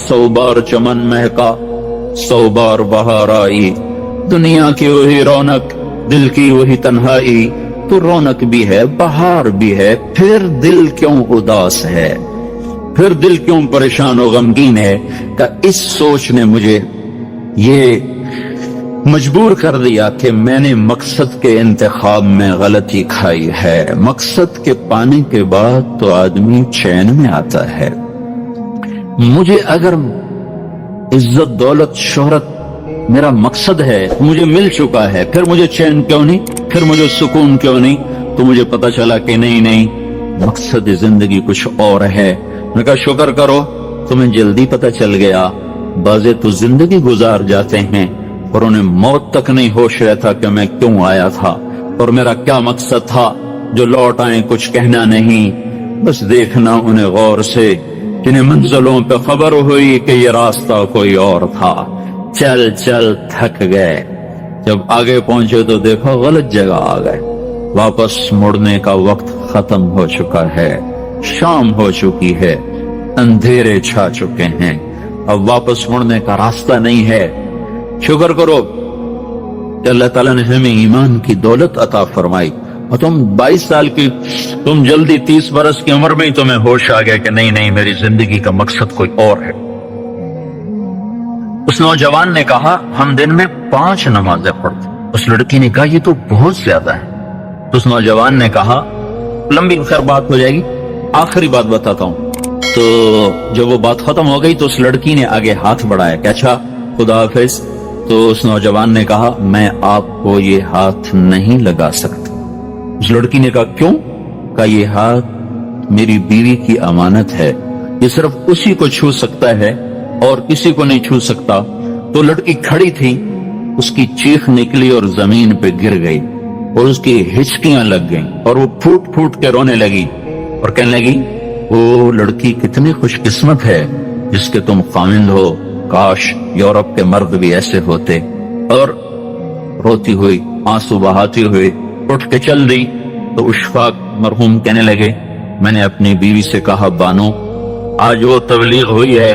100 बार चमन महका, 100 बार बहार आई। दुनिया की वही रौनक, दिल की वही तन्हाई, तो रौनक भी है बहार भी है, फिर दिल क्यों उदास है, फिर दिल क्यों परेशान और गमगीन है। का इस सोच ने मुझे ये मजबूर कर दिया कि मैंने मकसद के इंतखाब में गलती खाई है। मकसद के पाने के बाद तो आदमी चैन में आता है। मुझे अगर इज्जत दौलत शोहरत मेरा मकसद है, मुझे मिल चुका है, फिर मुझे चैन क्यों नहीं, फिर मुझे सुकून क्यों नहीं। तो मुझे पता चला कि नहीं, मकसद जिंदगी कुछ और है। मैंने कहा शुक्र करो तुम्हें जल्दी पता चल गया। बाज़े तो जिंदगी गुजार जाते हैं और उन्हें मौत तक नहीं होश रहता कि मैं क्यों आया था और मेरा क्या मकसद था। जो लौट आए कुछ कहना नहीं, बस देखना उन्हें गौर से, जिन्हें मंजिलों पे खबर हुई कि ये रास्ता कोई और था। चल चल थक गए, जब आगे पहुंचे तो देखो गलत जगह आ गए। वापस मुड़ने का वक्त खत्म हो चुका है, शाम हो चुकी है, अंधेरे छा चुके हैं, अब वापस मुड़ने का रास्ता नहीं है। शुक्र करो कि अल्लाह ताला ने हमें ईमान की दौलत अता फरमाई। और तुम 22 साल की, तुम जल्दी 30 बरस की उम्र में ही तुम्हें होश आ गया कि नहीं मेरी जिंदगी का मकसद कोई और है। उस नौजवान ने कहा हम दिन में 5 नमाजें पढ़ते। उस लड़की ने कहा ये तो बहुत ज्यादा है। तो उस नौजवान ने कहा लंबी खैर बात हो जाएगी, आखिरी बात बताता हूं। तो जब वो बात खत्म हो गई तो उस लड़की ने आगे हाथ बढ़ाया कि अच्छा खुदा हाफिज। तो उस नौजवान ने कहा मैं आपको ये हाथ नहीं लगा सकता। उस लड़की ने कहा क्यों? कहा ये हाथ मेरी बीवी की अमानत है, ये सिर्फ उसी को छू सकता है और किसी को नहीं छू सकता। तो लड़की खड़ी थी, उसकी चीख निकली और जमीन पे गिर गई और उसकी हिचकियां लग गईं और वो फूट फूट के रोने लगी और कहने लगी वो लड़की कितनी खुशकिस्मत है जिसके तुम खामिंद हो, काश यूरोप के मर्द भी ऐसे होते। और रोती हुई आंसू बहाती हुई उठ के चल दी। तो उशफाक मरहूम कहने लगे मैंने अपनी बीवी से कहा बानो आज वो तबलीग हुई है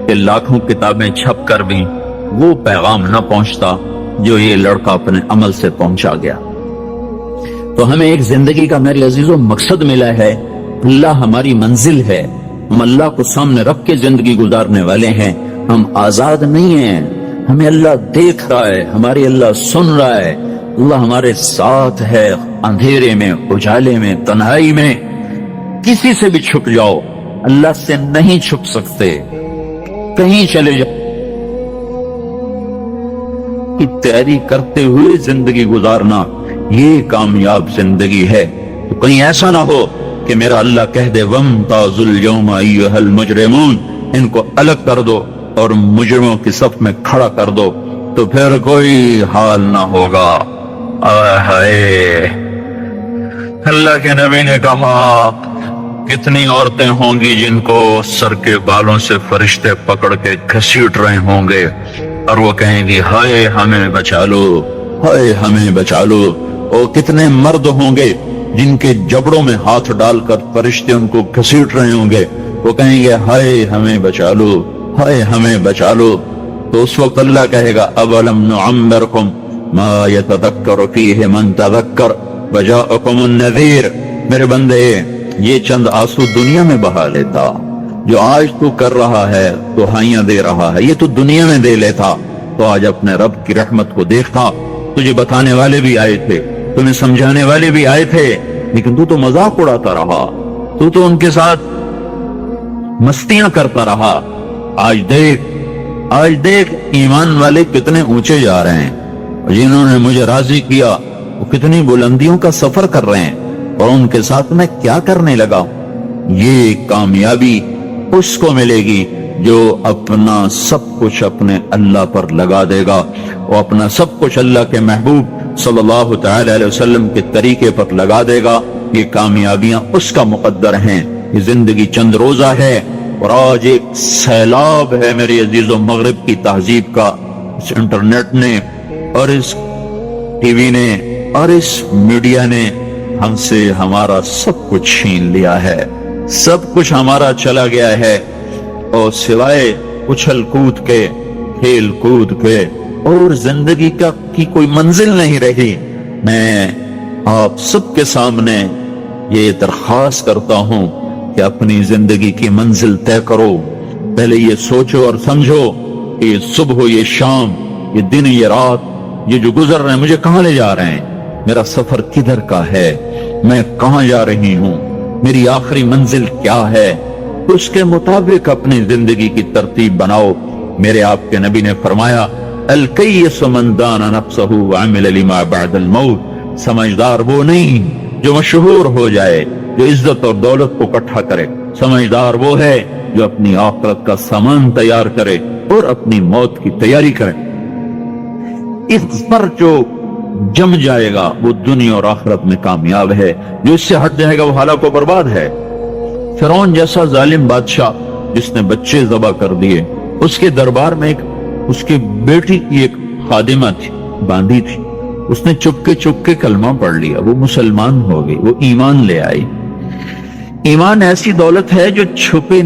कि लाखों किताबें छप कर भी वो पैगाम न पहुंचता जो ये लड़का अपने अमल से पहुंचा गया। तो हमें एक जिंदगी का मेरे अजीजों मकसद मिला है, अल्लाह हमारी मंजिल है, हम अल्लाह को सामने रख के जिंदगी गुजारने वाले हैं। हम आजाद नहीं हैं, हमें अल्लाह देख रहा है, हमारी अल्लाह सुन रहा है, अल्लाह हमारे साथ है, अंधेरे में उजाले में तन्हाई में। किसी से भी छुप जाओ, अल्लाह से नहीं छुप सकते। कहीं चले जाओ की तैयारी करते हुए जिंदगी गुजारना ये कामयाब जिंदगी है। तो कहीं ऐसा ना हो कि मेरा अल्लाह कह दे वमताजुल यौमा अय्युहल मुजरिमून, इनको अलग कर दो और मुजरिमों की सफ में खड़ा कर दो, तो फिर कोई हाल ना होगा। हाय अल्लाह के नबी ने कहा कितनी औरतें होंगी जिनको सर के बालों से फरिश्ते पकड़ के घसीट रहे होंगे और वो कहेंगी हाय हमें बचा लो, हाय हमें बचा लो। और कितने मर्द होंगे जिनके जबड़ों में हाथ डालकर फरिश्ते उनको घसीट रहे होंगे, वो कहेंगे हाय हमें बचा लो, हाय हमें बचा लो। तो उस वक्त अल्लाह कहेगा अवलम नुअम्मिरकुम मा यतदक्करु फीहि मन तदक्कर वजाअकुमुन नज़ीर। मेरे बंदे ये चंद आंसू दुनिया में बहा लेता, जो आज तू कर रहा है दुहाइयां दे रहा है, ये तो दुनिया में दे लेता तो आज अपने रब की रहमत को देखता। तुझे बताने वाले भी आए थे, तुम्हें समझाने वाले भी आए थे, लेकिन तू तो मजाक उड़ाता रहा, तू तो उनके साथ मस्तियां करता रहा। आज देख ईमान वाले कितने ऊंचे जा रहे हैं, जिन्होंने मुझे राजी किया वो कितनी बुलंदियों का सफर कर रहे हैं, और उनके साथ मैं क्या करने लगा। ये कामयाबी उसको मिलेगी जो अपना सब कुछ अपने अल्लाह पर लगा देगा, वो अपना सब कुछ अल्लाह के महबूब सल्लल्लाहु तआला अलैहि वसल्लम के तरीके पर लगा देगा। ये कामयाबियां उसका मुकद्दर हैं। ये जिंदगी चंद रोजा है और आज एक सैलाब है मेरे अजीजों मगरिब की तहजीब का। इस इंटरनेट ने और इस टीवी ने और इस मीडिया ने हमसे हमारा सब कुछ छीन लिया है, सब कुछ हमारा चला गया है, और सिवाय اچھل کود کے، کھیل کود کے، اور زندگی کی کوئی منزل نہیں رہی۔ میں آپ سب کے سامنے یہ درخواست کرتا ہوں کہ اپنی زندگی کی منزل طے کرو۔ پہلے یہ سوچو اور سمجھو کہ یہ صبح، یہ شام، یہ دن، یہ رات، یہ جو گزر رہے ہیں مجھے کہاں لے جا رہے ہیں؟ میرا سفر کدھر کا ہے؟ میں کہاں جا رہی ہوں؟ میری آخری منزل کیا ہے؟ اس کے مطابق اپنی زندگی کی ترتیب بناؤ۔ میرے آپ کے نبی نے فرمایا، الکیس من دان نفسہ وعمل لما بعد الموت۔ سمجھدار وہ نہیں جو مشہور ہو جائے، جو عزت اور دولت کو اکٹھا کرے۔ سمجھدار وہ ہے جو اپنی آخرت کا سامان تیار کرے اور اپنی موت کی تیاری کرے۔ اس پر جو جم جائے گا وہ دنیا اور آخرت میں کامیاب ہے، جو اس سے ہٹ جائے گا وہ ہلاک و برباد ہے۔ فرعون جیسا ظالم بادشاہ جس نے بچے ذبح کر دیے، اس کے دربار میں اس کی بیٹی کی ایک خادمہ تھی، باندھی تھی۔ اس نے چپکے کلمہ پڑھ لیا، وہ مسلمان ہو گئی، وہ ایمان لے آئی۔ ایمان ایسی دولت ہے جو چھپے